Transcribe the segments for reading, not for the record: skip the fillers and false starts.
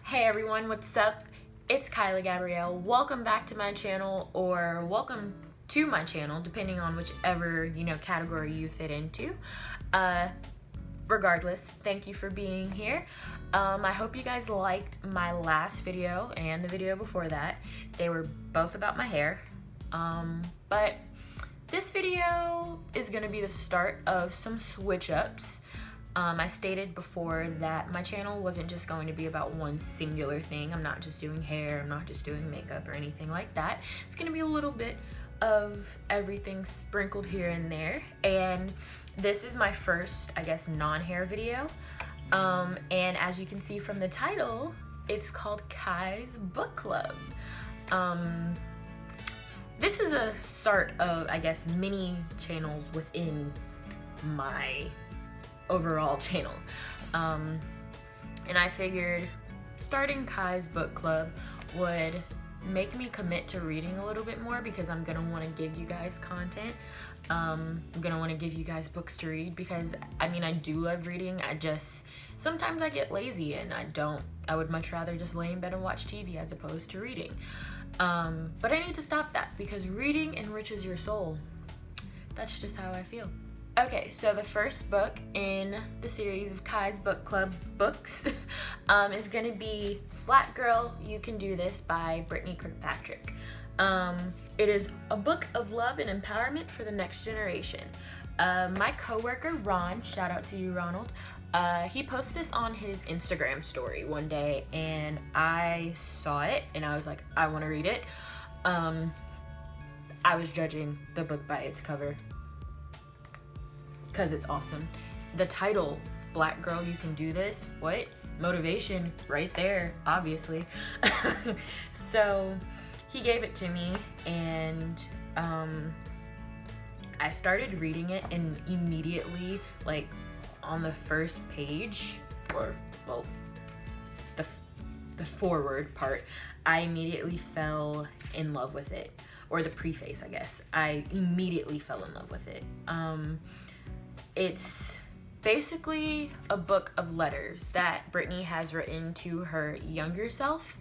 Hey everyone, what's up? It's Khyla Gabrielle. Welcome back to my channel, or welcome to my channel, depending on whichever, category you fit into. Regardless, thank you for being here. I hope you guys liked my last video and the video before that. They were both about my hair. But this video is gonna be the start of some switch ups. I stated before that my channel wasn't just going to be about one singular thing. I'm not just doing hair, I'm not just doing makeup or anything like that. It's gonna be a little bit of everything sprinkled here and there. And this is my first, I guess, non-hair video. And as you can see from the title, it's called Khy's Book Club. This is a start of, I guess, mini channels within my overall channel. And I figured starting Khy's Book Club would make me commit to reading a little bit more, because I'm gonna want to give you guys content. I'm gonna want to give you guys books to read, because I do love reading. Sometimes I get lazy and I would much rather just lay in bed and watch TV as opposed to reading. But I need to stop that, because reading enriches your soul. That's just how I feel. Okay, so the first book in the series of Khy's Book Club books is going to be Black Girl, You Can Do This by Brittni Kirkpatrick. It is a book of love and empowerment for the next generation. My coworker Ron, shout out to you Ronald, he posted this on his Instagram story one day, and I saw it and I was like, I want to read it. I was judging the book by its cover, because it's awesome. The title, Black Girl, You Can Do This, what? Motivation right there, obviously. So he gave it to me, and I started reading it, and immediately, like on the first page, or well, the forward part, I immediately fell in love with it. Or the preface, I guess. I immediately fell in love with it. It's basically a book of letters that Brittni has written to her younger self.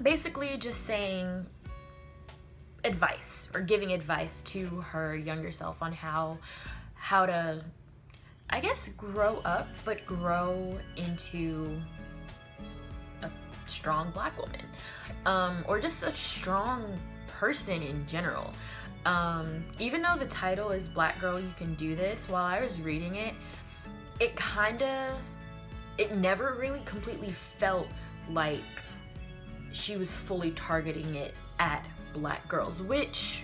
Basically just saying advice, or giving advice to her younger self on how to, I guess, grow up, but grow into a strong Black woman, or just a strong person in general. Even though the title is Black Girl, You Can Do This, while I was reading it, it never really completely felt like she was fully targeting it at Black girls, which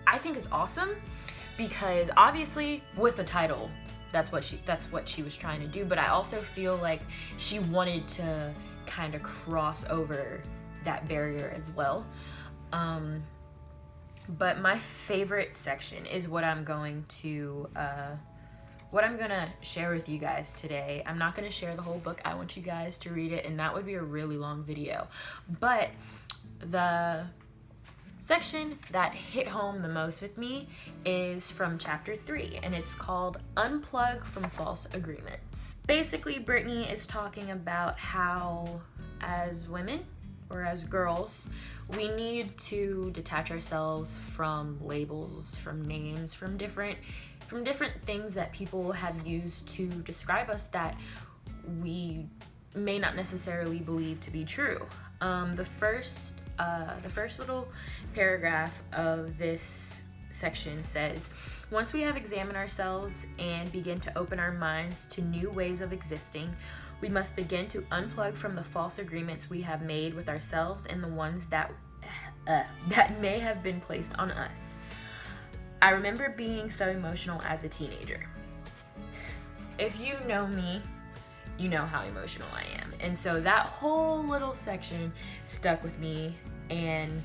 I think is awesome, because obviously with the title, that's what she was trying to do. But I also feel like she wanted to kind of cross over that barrier as well. But my favorite section is what I'm gonna share with you guys today. I'm not gonna share the whole book. I want you guys to read it, and that would be a really long video. But the section that hit home the most with me is from chapter 3, and it's called Unplug from False Agreements. Basically, Brittni is talking about how, as women, or as girls, we need to detach ourselves from labels, from names, from different things that people have used to describe us that we may not necessarily believe to be true. The first little paragraph of this section says, once we have examined ourselves and begin to open our minds to new ways of existing, we must begin to unplug from the false agreements we have made with ourselves and the ones that may have been placed on us. I remember being so emotional as a teenager. If you know me, you know how emotional I am. And so that whole little section stuck with me, and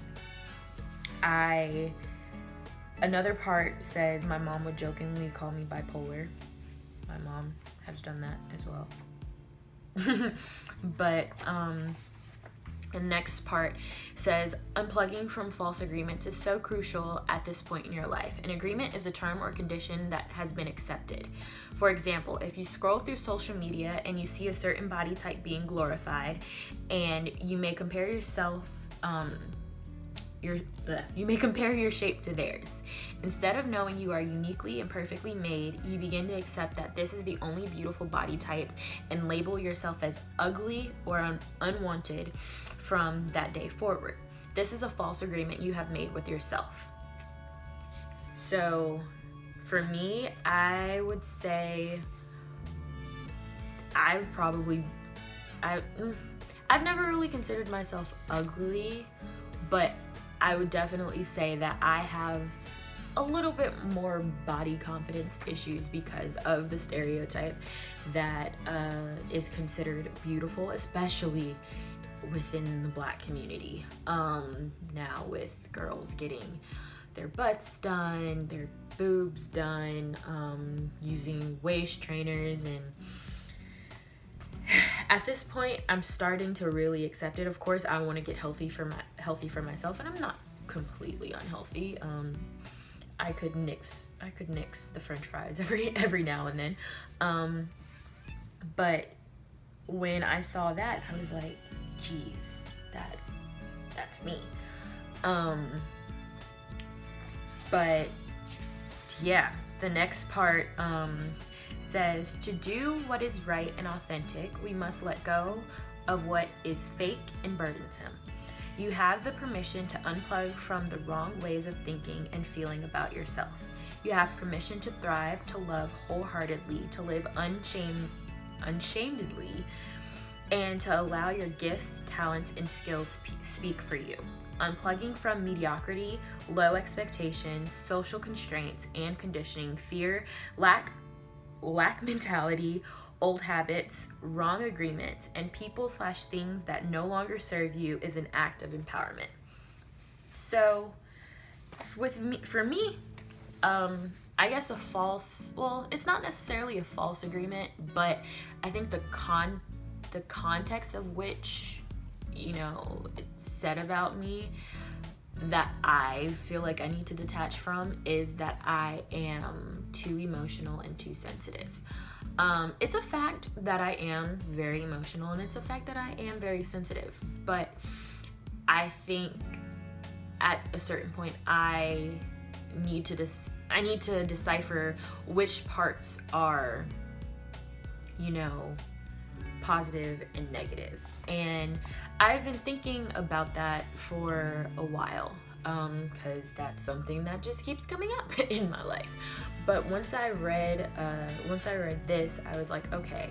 another part says, my mom would jokingly call me bipolar. My mom has done that as well. But The next part says, unplugging from false agreements is so crucial at this point in your life. An agreement is a term or condition that has been accepted. For example, if you scroll through social media and you see a certain body type being glorified, and you may compare yourself, you may compare your shape to theirs. Instead of knowing you are uniquely and perfectly made, you begin to accept that this is the only beautiful body type and label yourself as ugly or unwanted from that day forward. This is a false agreement you have made with yourself. So for me, I would say I've never really considered myself ugly, but I would definitely say that I have a little bit more body confidence issues because of the stereotype that is considered beautiful, especially within the Black community. Now with girls getting their butts done, their boobs done, using waist trainers, and at this point I'm starting to really accept it. Of course, I want to get healthy for myself, and I'm not completely unhealthy. I could nix the French fries every now and then. But when I saw that, I was like, geez, that's me. But yeah, the next part says, to do what is right and authentic, we must let go of what is fake and burdensome. You have the permission to unplug from the wrong ways of thinking and feeling about yourself. You have permission to thrive, to love wholeheartedly, to live unshamedly, and to allow your gifts, talents, and skills speak for you. Unplugging from mediocrity, low expectations, social constraints and conditioning, fear, lack mentality, old habits, wrong agreements, and people/things that no longer serve you is an act of empowerment. So for me, I guess it's not necessarily a false agreement, but I think the context of which, it's said about me that I feel like I need to detach from is that I am too emotional and too sensitive. It's a fact that I am very emotional, and it's a fact that I am very sensitive, but I think at a certain point I need to decipher which parts are, positive and negative. And I've been thinking about that for a while, because that's something that just keeps coming up in my life. But once I read this, I was like, okay,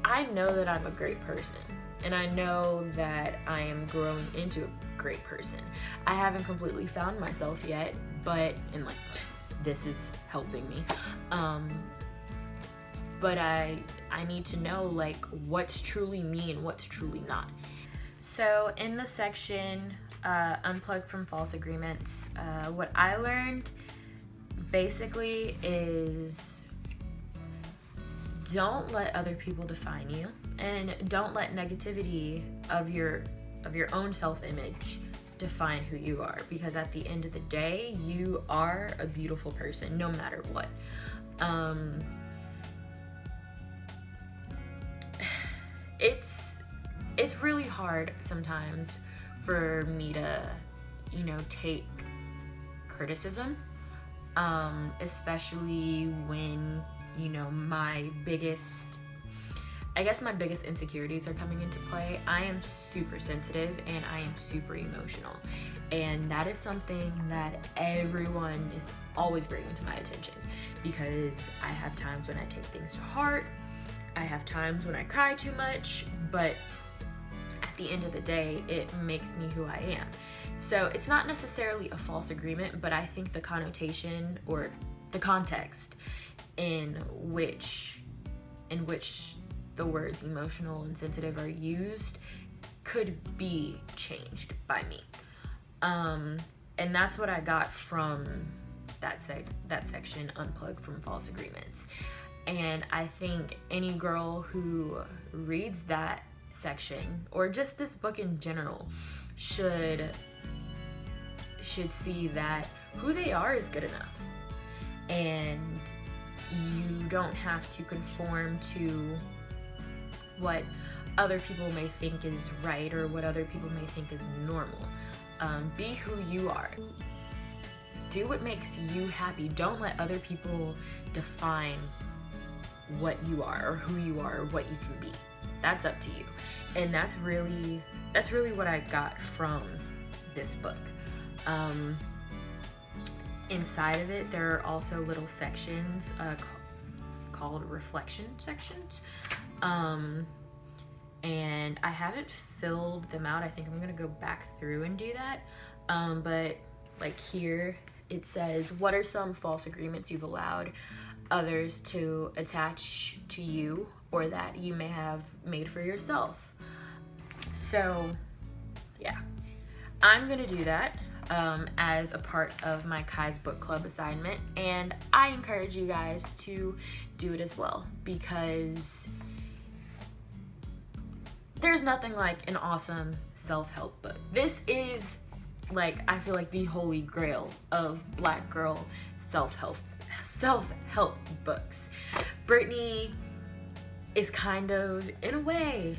I know that I'm a great person, and I know that I am growing into a great person. I haven't completely found myself yet, and this is helping me. But I need to know what's truly me and what's truly not. So in the section, unplug from false agreements, what I learned basically is don't let other people define you, and don't let negativity of your own self-image define who you are, because at the end of the day, you are a beautiful person no matter what. It's really hard sometimes for me to, take criticism, especially when, my biggest insecurities are coming into play. I am super sensitive and I am super emotional, and that is something that everyone is always bringing to my attention, because I have times when I take things to heart. I have times when I cry too much, but at the end of the day, it makes me who I am. So it's not necessarily a false agreement, but I think the connotation or the context in which the words emotional and sensitive are used could be changed by me. And that's what I got from that section, unplug from false agreements. And I think any girl who reads that section, or just this book in general, should see that who they are is good enough, and you don't have to conform to what other people may think is right or what other people may think is normal. Be who you are. Do what makes you happy. Don't let other people define what you are or who you are or what you can be. That's up to you. And that's really what I got from this book. Inside of it, there are also little sections called reflection sections. And I haven't filled them out. I think I'm gonna go back through and do that. But like here, it says, what are some false agreements you've allowed others to attach to you or that you may have made for yourself? So yeah, I'm gonna do that as a part of my Kai's book club assignment, and I encourage you guys to do it as well, because there's nothing like an awesome self-help book. This is, like, I feel like the holy grail of Black girl self-help books. Brittni is kind of, in a way,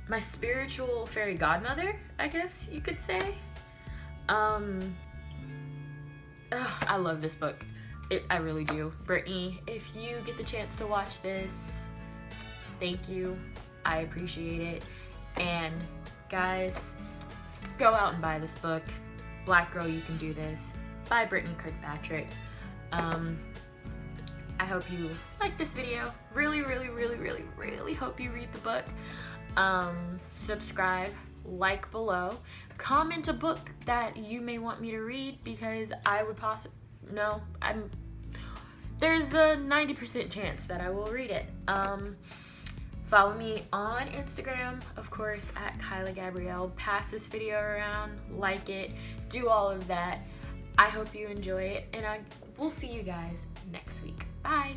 my spiritual fairy godmother, I guess you could say. I love this book. I really do. Brittni, if you get the chance to watch this, thank you. I appreciate it. And guys, go out and buy this book. Black Girl, You Can Do This by Brittni Kirkpatrick. I hope you like this video. Really hope you read the book. Subscribe, like below, comment a book that you may want me to read, because I would there's a 90% chance that I will read it. Follow me on Instagram, of course, at Khyla Gabrielle. Pass this video around, like it, do all of that. I hope you enjoy it, and I will see you guys next week. Bye.